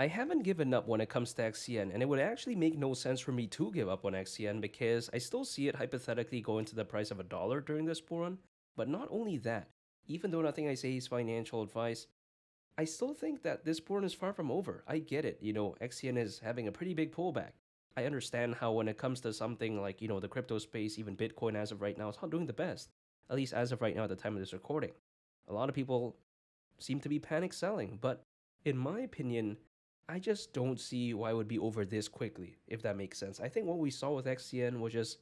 I haven't given up when it comes to XCN, and it would actually make no sense for me to give up on XCN because I still see it hypothetically going to the price of $1 during this bull run. But not only that, even though nothing I say is financial advice, I still think that this bull run is far from over. I get it, XCN is having a pretty big pullback. I understand how when it comes to something like, the crypto space, even Bitcoin as of right now, it's not doing the best. At least as of right now at the time of this recording. A lot of people seem to be panic selling, but in my opinion, I just don't see why it would be over this quickly, if that makes sense. I think what we saw with XCN was just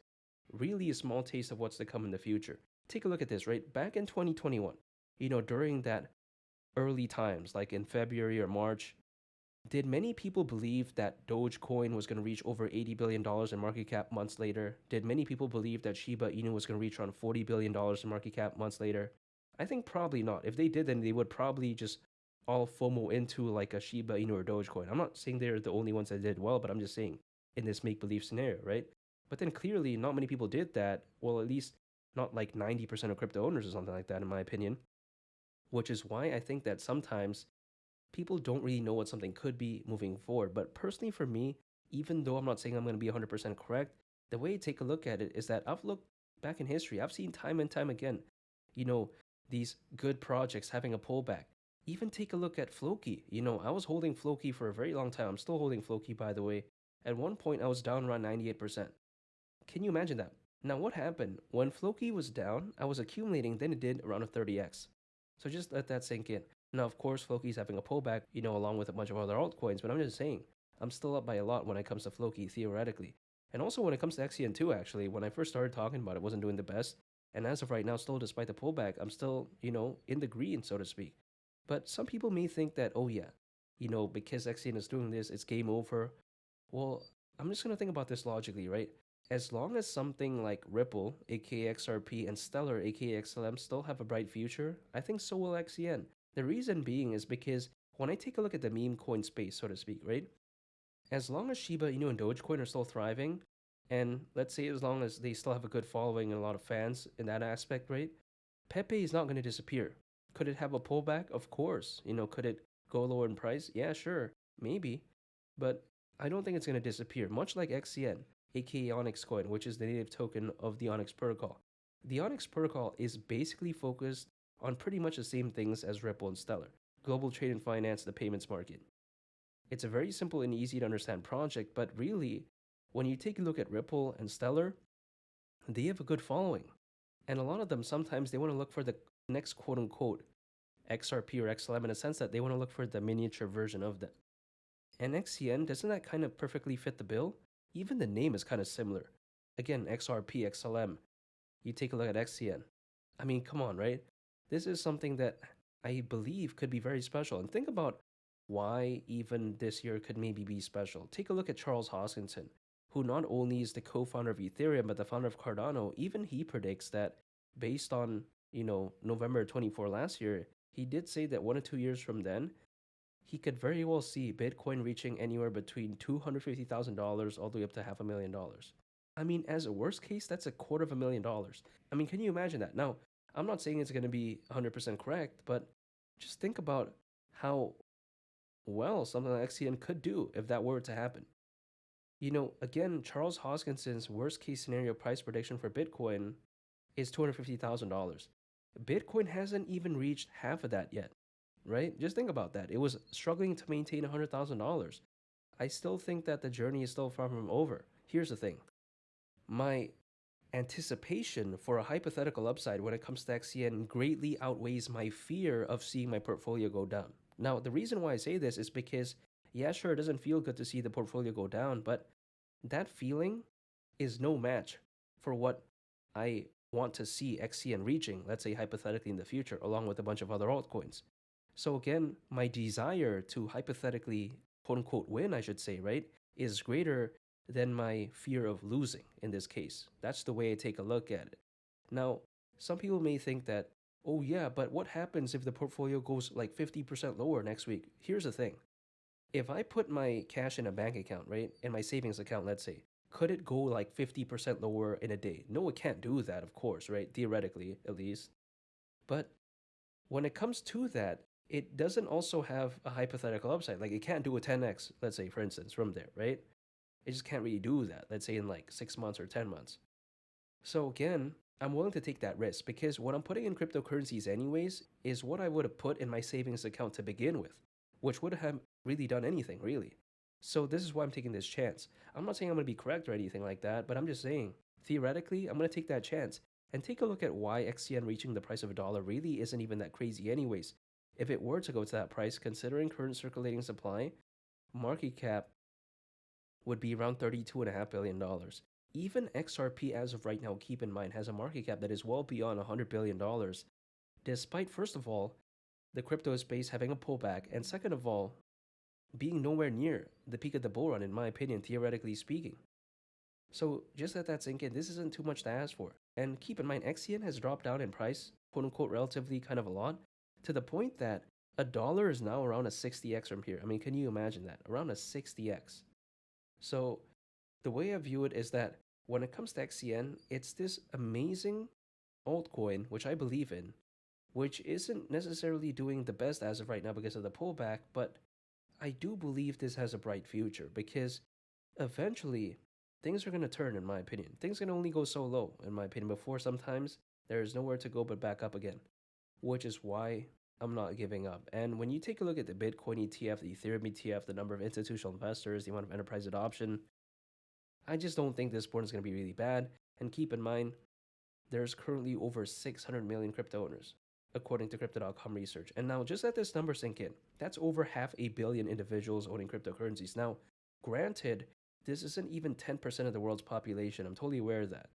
really a small taste of what's to come in the future. Take a look at this, right? Back in 2021, during that early times, like in February or March, did many people believe that Dogecoin was going to reach over $80 billion in market cap months later? Did many people believe that Shiba Inu was going to reach around $40 billion in market cap months later? I think probably not. If they did, then they would probably just all FOMO into like a Shiba Inu or Dogecoin. I'm not saying they're the only ones that did well, but I'm just saying in this make believe scenario, right? But then clearly, not many people did that. Well, at least not like 90% of crypto owners or something like that, in my opinion. Which is why I think that sometimes people don't really know what something could be moving forward. But personally, for me, even though I'm not saying I'm going to be 100% correct, the way I take a look at it is that I've looked back in history, I've seen time and time again, you know, these good projects having a pullback. Even take a look at Floki. I was holding Floki for a very long time. I'm still holding Floki, by the way. At one point, I was down around 98%. Can you imagine that? Now, what happened? When Floki was down, I was accumulating, then it did around a 30x. So just let that sink in. Now, of course, Floki's having a pullback, along with a bunch of other altcoins, but I'm just saying, I'm still up by a lot when it comes to Floki, theoretically. And also when it comes to XCN2, actually, when I first started talking about it, wasn't doing the best. And as of right now, still, despite the pullback, I'm still, in the green, so to speak. But some people may think that, oh yeah, because XCN is doing this, it's game over. Well, I'm just going to think about this logically, right? As long as something like Ripple, aka XRP, and Stellar, aka XLM, still have a bright future, I think so will XCN. The reason being is because when I take a look at the meme coin space, so to speak, right? As long as Shiba Inu and Dogecoin are still thriving, and let's say as long as they still have a good following and a lot of fans in that aspect, right? Pepe is not going to disappear. Could it have a pullback? Of course. Could it go lower in price? Yeah, sure. Maybe. But I don't think it's going to disappear. Much like XCN, aka Onyxcoin, which is the native token of the Onyx protocol. The Onyx protocol is basically focused on pretty much the same things as Ripple and Stellar: global trade and finance, the payments market. It's a very simple and easy to understand project, but really, when you take a look at Ripple and Stellar, they have a good following. And a lot of them, sometimes they want to look for the next quote unquote XRP or XLM, in a sense that they want to look for the miniature version of that. And XCN, doesn't that kind of perfectly fit the bill? Even the name is kind of similar. Again, XRP, XLM. You take a look at XCN. I mean, come on, right? This is something that I believe could be very special. And think about why even this year could maybe be special. Take a look at Charles Hoskinson, who not only is the co-founder of Ethereum, but the founder of Cardano. Even he predicts that based on, November 24 last year, he did say that 1 or 2 years from then, he could very well see Bitcoin reaching anywhere between $250,000 all the way up to $500,000. I mean, as a worst case, that's $250,000. I mean, can you imagine that? Now, I'm not saying it's going to be 100% correct, but just think about how well something like XCN could do if that were to happen. Again, Charles Hoskinson's worst case scenario price prediction for Bitcoin is $250,000. Bitcoin hasn't even reached half of that yet, right? Just think about that. It was struggling to maintain $100,000. I still think that the journey is still far from over. Here's the thing: my anticipation for a hypothetical upside when it comes to XCN greatly outweighs my fear of seeing my portfolio go down. Now, the reason why I say this is because, yeah, sure, it doesn't feel good to see the portfolio go down, but that feeling is no match for what I want to see XCN reaching, let's say hypothetically in the future, along with a bunch of other altcoins. So again, my desire to hypothetically quote unquote win, I should say, right, is greater than my fear of losing in this case. That's the way I take a look at it. Now, some people may think that, oh yeah, but what happens if the portfolio goes like 50% lower next week? Here's the thing: if I put my cash in a bank account, right, in my savings account, let's say, could it go like 50% lower in a day? No, it can't do that, of course, right? Theoretically, at least. But when it comes to that, it doesn't also have a hypothetical upside. Like it can't do a 10x, let's say, for instance, from there, right? It just can't really do that, let's say in like 6 months or 10 months. So again, I'm willing to take that risk because what I'm putting in cryptocurrencies, anyways, is what I would have put in my savings account to begin with, which would have really done anything, really. So this is why I'm taking this chance. I'm not saying I'm going to be correct or anything like that, but I'm just saying, theoretically, I'm going to take that chance and take a look at why XCN reaching the price of a dollar really isn't even that crazy, anyways. If it were to go to that price, considering current circulating supply, market cap would be around $32.5 billion. Even XRP, as of right now, keep in mind, has a market cap that is well beyond $100 billion, despite, first of all, the crypto space having a pullback, and second of all, being nowhere near the peak of the bull run, in my opinion, theoretically speaking. So just let that sink in. This isn't too much to ask for. And keep in mind, XCN has dropped down in price, quote unquote, relatively kind of a lot, to the point that a dollar is now around a 60x from here. I mean, can you imagine that? Around a 60x. So the way I view it is that when it comes to XCN, it's this amazing altcoin, which I believe in, which isn't necessarily doing the best as of right now because of the pullback, but I do believe this has a bright future because eventually things are going to turn, in my opinion. Things can only go so low, in my opinion, before sometimes there is nowhere to go but back up again, which is why I'm not giving up. And when you take a look at the Bitcoin ETF, the Ethereum ETF, the number of institutional investors, the amount of enterprise adoption, I just don't think this board is going to be really bad. And keep in mind, there's currently over 600 million crypto owners, according to Crypto.com research. And now, just let this number sink in. That's over 500,000,000 individuals owning cryptocurrencies. Now, granted, this isn't even 10% of the world's population. I'm totally aware of that.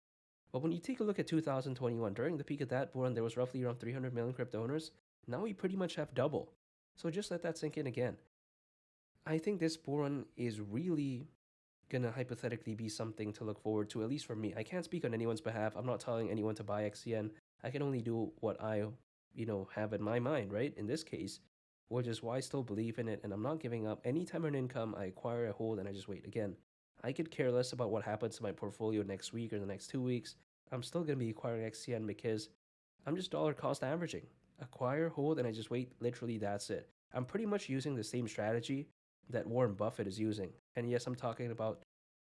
But when you take a look at 2021, during the peak of that bull run, there was roughly around 300 million crypto owners. Now we pretty much have double. So just let that sink in again. I think this bull run is really gonna hypothetically be something to look forward to, at least for me. I can't speak on anyone's behalf. I'm not telling anyone to buy XCN. I can only do what I, have in my mind, right? In this case, which is why I still believe in it and I'm not giving up. Anytime I earn income, I acquire a hold and I just wait. Again, I could care less about what happens to my portfolio next week or the next 2 weeks. I'm still gonna be acquiring XCN because I'm just dollar cost averaging. Acquire, hold, and I just wait. Literally, that's it. I'm pretty much using the same strategy that Warren Buffett is using. And yes, I'm talking about,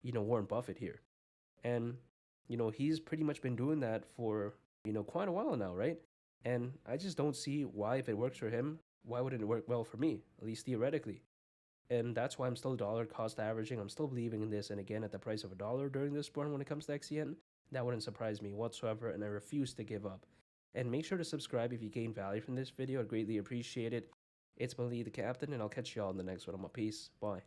Warren Buffett here. And, he's pretty much been doing that for, quite a while now, right? And I just don't see why, if it works for him, why wouldn't it work well for me, at least theoretically? And that's why I'm still dollar cost averaging. I'm still believing in this. And again, at the price of a dollar during this run when it comes to XCN, that wouldn't surprise me whatsoever. And I refuse to give up. And make sure to subscribe if you gain value from this video. I'd greatly appreciate it. It's been Lee the Captain, and I'll catch y'all in the next one. I'm a peace. Bye.